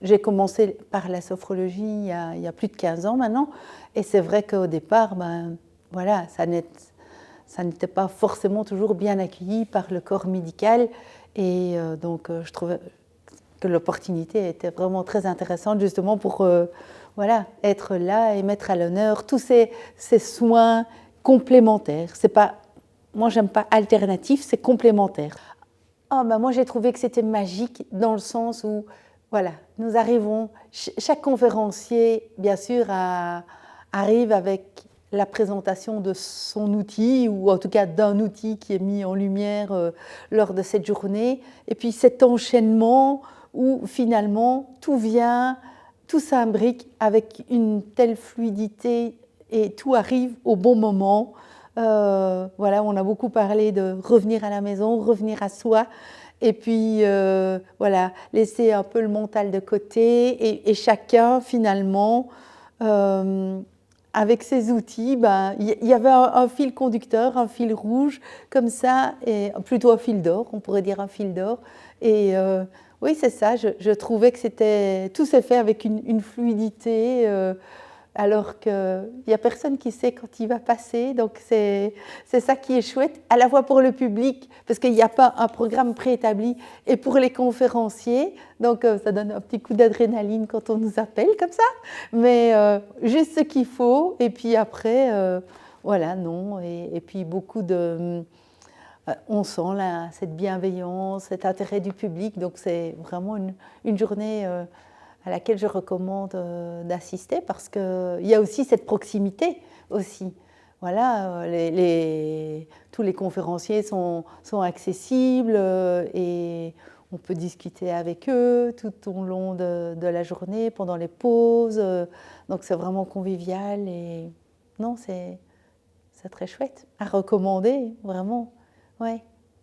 j'ai commencé par la sophrologie il y a plus de 15 ans maintenant, et c'est vrai qu'au départ, voilà, ça n'était pas forcément toujours bien accueilli par le corps médical, et donc je trouvais que l'opportunité était vraiment très intéressante justement pour voilà, être là et mettre à l'honneur tous ces soins complémentaires. C'est pas, moi j'aime pas alternatif, c'est complémentaire. Moi j'ai trouvé que c'était magique dans le sens où voilà, nous arrivons, chaque conférencier bien sûr arrive avec la présentation de son outil, ou en tout cas d'un outil qui est mis en lumière lors de cette journée, et puis cet enchaînement où finalement tout vient, tout s'imbrique avec une telle fluidité et tout arrive au bon moment. Voilà, on a beaucoup parlé de revenir à la maison, revenir à soi, et puis voilà, laisser un peu le mental de côté, et chacun finalement avec ses outils, il y avait un fil conducteur, un fil rouge comme ça, et plutôt un fil d'or, on pourrait dire un fil d'or. Et oui, c'est ça, je trouvais que tout s'est fait avec une fluidité, alors qu'il n'y a personne qui sait quand il va passer. Donc c'est ça qui est chouette, à la fois pour le public, parce qu'il n'y a pas un programme préétabli, et pour les conférenciers. Donc ça donne un petit coup d'adrénaline quand on nous appelle comme ça, mais juste ce qu'il faut. Et puis après, voilà, non. Et puis beaucoup de... on sent là, cette bienveillance, cet intérêt du public. Donc c'est vraiment une journée à laquelle je recommande d'assister, parce qu'il y a aussi cette proximité aussi. Voilà, tous les conférenciers sont accessibles, et on peut discuter avec eux tout au long de la journée, pendant les pauses. Donc c'est vraiment convivial, et non, c'est très chouette, à recommander, vraiment. Ouais.